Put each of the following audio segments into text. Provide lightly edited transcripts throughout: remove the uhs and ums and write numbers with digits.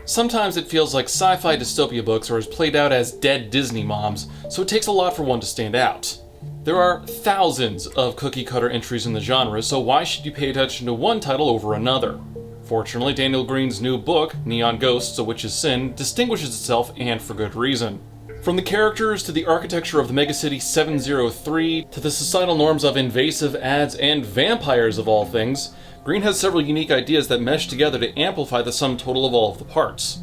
Sometimes it feels like sci-fi dystopia books are as played out as dead Disney moms, so it takes a lot for one to stand out. There are thousands of cookie-cutter entries in the genre, so why should you pay attention to one title over another? Fortunately, Daniel Greene's new book, Neon Ghosts: A Witch's Sin, distinguishes itself, and for good reason. From the characters to the architecture of the megacity 703, to the societal norms of invasive ads and vampires of all things, Greene has several unique ideas that mesh together to amplify the sum total of all of the parts.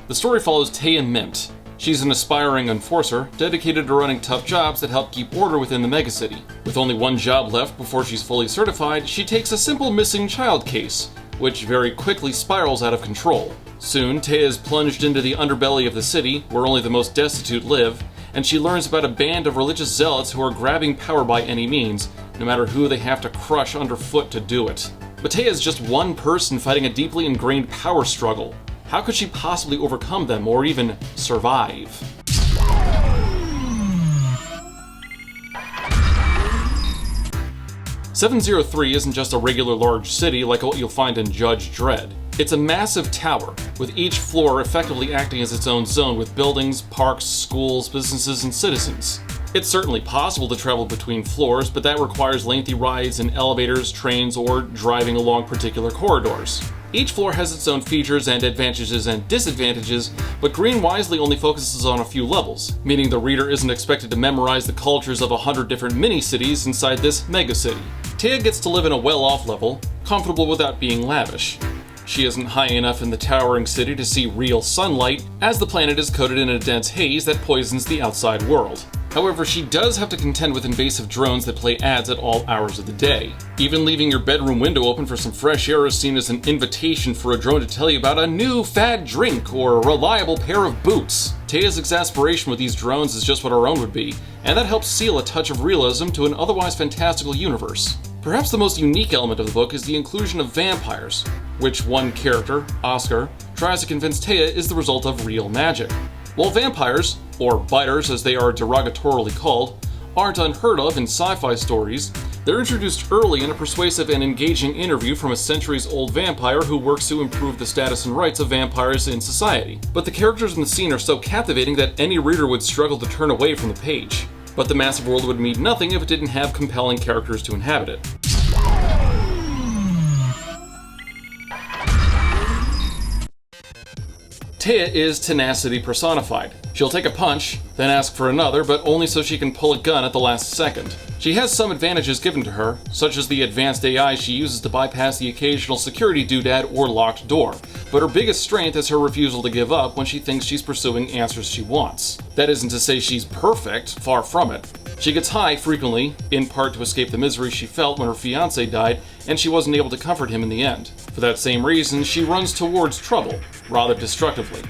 The story follows Taya Mimt. She's an aspiring enforcer, dedicated to running tough jobs that help keep order within the megacity. With only one job left before she's fully certified, she takes a simple missing child case, which very quickly spirals out of control. Soon, Taya is plunged into the underbelly of the city, where only the most destitute live, and she learns about a band of religious zealots who are grabbing power by any means, no matter who they have to crush underfoot to do it. But Taya is just one person fighting a deeply ingrained power struggle. How could she possibly overcome them, or even survive? "703 isn't just a regular large city like what you'll find in Judge Dredd. It's a massive tower, with each floor effectively acting as its own zone with buildings, parks, schools, businesses, and citizens. It's certainly possible to travel between floors, but that requires lengthy rides in elevators, trains, or driving along particular corridors. Each floor has its own features and advantages and disadvantages, but Greene wisely only focuses on a few levels, meaning the reader isn't expected to memorize the cultures of 100 different mini-cities inside this megacity. Taya gets to live in a well-off level, comfortable without being lavish. She isn't high enough in the towering city to see real sunlight, as the planet is coated in a dense haze that poisons the outside world. However, she does have to contend with invasive drones that play ads at all hours of the day. Even leaving your bedroom window open for some fresh air is seen as an invitation for a drone to tell you about a new fad drink or a reliable pair of boots. Taya's exasperation with these drones is just what our own would be, and that helps seal a touch of realism to an otherwise fantastical universe. Perhaps the most unique element of the book is the inclusion of vampires, which one character, Oscar, tries to convince Taya is the result of real magic. While vampires, or biters as they are derogatorily called, aren't unheard of in sci-fi stories, they're introduced early in a persuasive and engaging interview from a centuries-old vampire who works to improve the status and rights of vampires in society. But the characters in the scene are so captivating that any reader would struggle to turn away from the page. But the massive world would mean nothing if it didn't have compelling characters to inhabit it. Taya is tenacity personified. She'll take a punch, then ask for another, but only so she can pull a gun at the last second. She has some advantages given to her, such as the advanced AI she uses to bypass the occasional security doodad or locked door, but her biggest strength is her refusal to give up when she thinks she's pursuing answers she wants. That isn't to say she's perfect, far from it. She gets high frequently, in part to escape the misery she felt when her fiancé died, and she wasn't able to comfort him in the end. For that same reason, she runs towards trouble, rather destructively.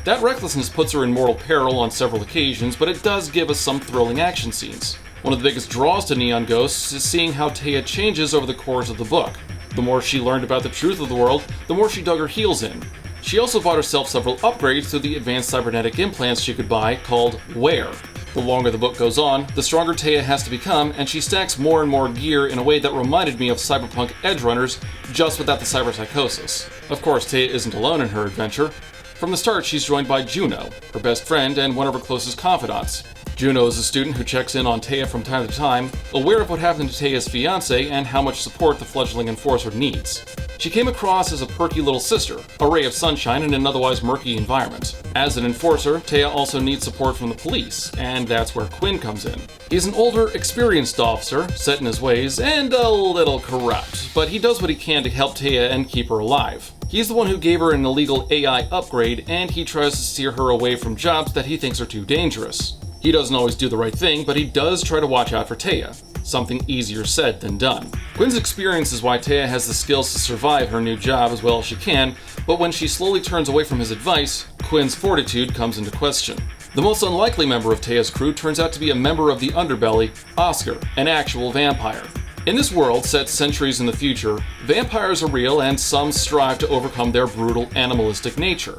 That recklessness puts her in mortal peril on several occasions, but it does give us some thrilling action scenes. One of the biggest draws to Neon Ghosts is seeing how Taya changes over the course of the book. The more she learned about the truth of the world, the more she dug her heels in. She also bought herself several upgrades to the advanced cybernetic implants she could buy, called Wear. The longer the book goes on, the stronger Taya has to become, and she stacks more and more gear in a way that reminded me of cyberpunk edgerunners, just without the cyberpsychosis. Of course, Taya isn't alone in her adventure. From the start, she's joined by Juno, her best friend and one of her closest confidants. Juno is a student who checks in on Taya from time to time, aware of what happened to Taya's fiancé and how much support the fledgling enforcer needs. She came across as a perky little sister, a ray of sunshine in an otherwise murky environment. As an enforcer, Taya also needs support from the police, and that's where Quinn comes in. He's an older, experienced officer, set in his ways, and a little corrupt, but he does what he can to help Taya and keep her alive. He's the one who gave her an illegal AI upgrade, and he tries to steer her away from jobs that he thinks are too dangerous. He doesn't always do the right thing, but he does try to watch out for Taya. Something easier said than done. Quinn's experience is why Taya has the skills to survive her new job as well as she can, but when she slowly turns away from his advice, Quinn's fortitude comes into question. The most unlikely member of Taya's crew turns out to be a member of the underbelly, Oscar, an actual vampire. In this world, set centuries in the future, vampires are real and some strive to overcome their brutal animalistic nature.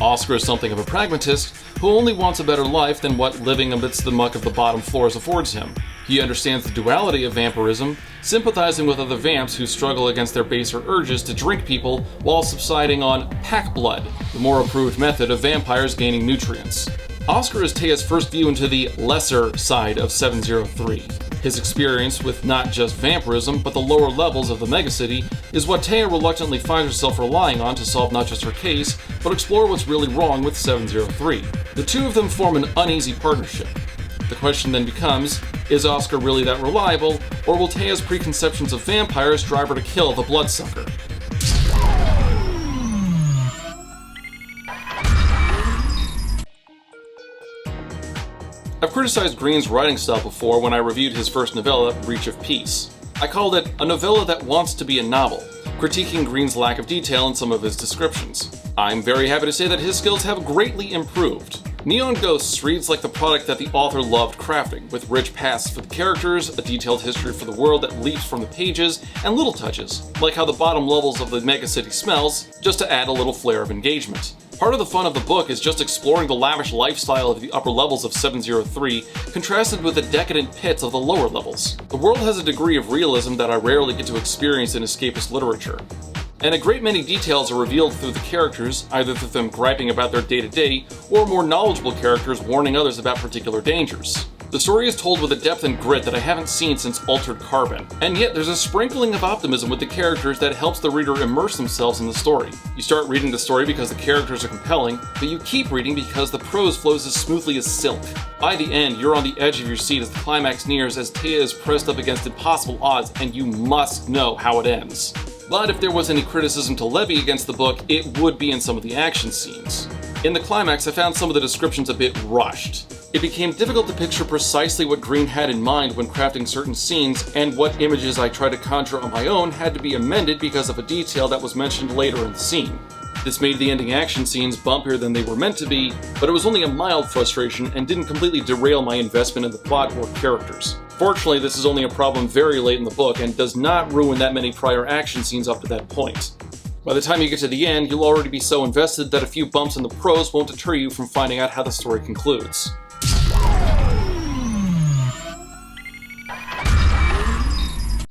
Oscar is something of a pragmatist who only wants a better life than what living amidst the muck of the bottom floors affords him. He understands the duality of vampirism, sympathizing with other vamps who struggle against their baser urges to drink people while subsiding on pack blood, the more approved method of vampires gaining nutrients. Oscar is Taya's first view into the lesser side of 703. His experience with not just vampirism, but the lower levels of the megacity is what Taya reluctantly finds herself relying on to solve not just her case, but explore what's really wrong with 703. The two of them form an uneasy partnership. The question then becomes, is Oscar really that reliable, or will Taya's preconceptions of vampires drive her to kill the bloodsucker? I've criticized Greene's writing style before when I reviewed his first novella, Breach of Peace. I called it a novella that wants to be a novel, critiquing Greene's lack of detail in some of his descriptions. I'm very happy to say that his skills have greatly improved. Neon Ghosts reads like the product that the author loved crafting, with rich paths for the characters, a detailed history for the world that leaps from the pages, and little touches, like how the bottom levels of the megacity smells, just to add a little flair of engagement. Part of the fun of the book is just exploring the lavish lifestyle of the upper levels of 703, contrasted with the decadent pits of the lower levels. The world has a degree of realism that I rarely get to experience in escapist literature. And a great many details are revealed through the characters, either through them griping about their day-to-day, or more knowledgeable characters warning others about particular dangers. The story is told with a depth and grit that I haven't seen since Altered Carbon, and yet there's a sprinkling of optimism with the characters that helps the reader immerse themselves in the story. You start reading the story because the characters are compelling, but you keep reading because the prose flows as smoothly as silk. By the end, you're on the edge of your seat as the climax nears, as Taya is pressed up against impossible odds, and you must know how it ends. But if there was any criticism to levy against the book, it would be in some of the action scenes. In the climax, I found some of the descriptions a bit rushed. It became difficult to picture precisely what Greene had in mind when crafting certain scenes, and what images I tried to conjure on my own had to be amended because of a detail that was mentioned later in the scene. This made the ending action scenes bumpier than they were meant to be, but it was only a mild frustration and didn't completely derail my investment in the plot or characters. Fortunately, this is only a problem very late in the book and does not ruin that many prior action scenes up to that point. By the time you get to the end, you'll already be so invested that a few bumps in the prose won't deter you from finding out how the story concludes.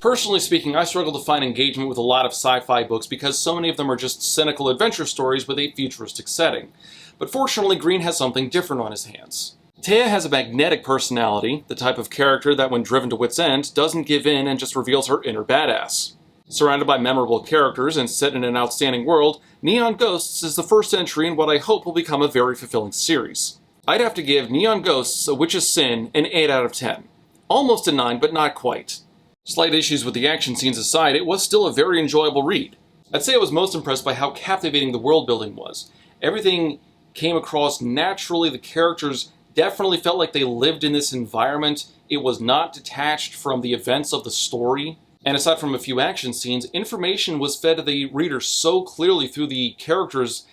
Personally speaking, I struggle to find engagement with a lot of sci-fi books because so many of them are just cynical adventure stories with a futuristic setting. But fortunately, Greene has something different on his hands. Taya has a magnetic personality, the type of character that when driven to wit's end doesn't give in and just reveals her inner badass. Surrounded by memorable characters and set in an outstanding world, Neon Ghosts is the first entry in what I hope will become a very fulfilling series. I'd have to give Neon Ghosts, A Witch's Sin, an 8 out of 10. Almost a 9, but not quite. Slight issues with the action scenes aside, it was still a very enjoyable read. I'd say I was most impressed by how captivating the world building was. Everything came across naturally, the characters definitely felt like they lived in this environment. It was not detached from the events of the story. And aside from a few action scenes, information was fed to the reader so clearly through the characters'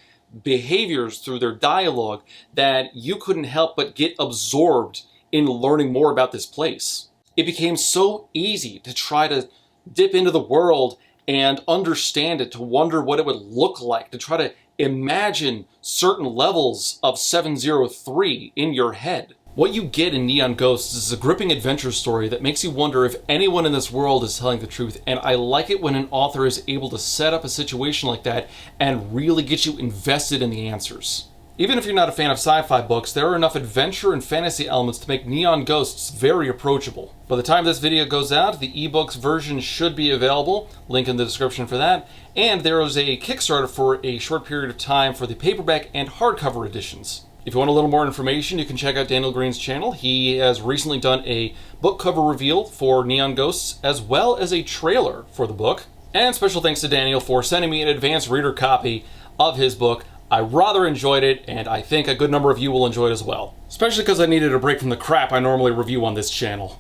behaviors, through their dialogue, that you couldn't help but get absorbed in learning more about this place. It became so easy to try to dip into the world and understand it, to wonder what it would look like, to try to imagine certain levels of 703 in your head. What you get in Neon Ghosts is a gripping adventure story that makes you wonder if anyone in this world is telling the truth, and I like it when an author is able to set up a situation like that and really get you invested in the answers. Even if you're not a fan of sci-fi books, there are enough adventure and fantasy elements to make Neon Ghosts very approachable. By the time this video goes out, the ebooks version should be available, link in the description for that, and there is a Kickstarter for a short period of time for the paperback and hardcover editions. If you want a little more information, you can check out Daniel Greene's channel. He has recently done a book cover reveal for Neon Ghosts, as well as a trailer for the book. And special thanks to Daniel for sending me an advanced reader copy of his book. I rather enjoyed it, and I think a good number of you will enjoy it as well. Especially because I needed a break from the crap I normally review on this channel.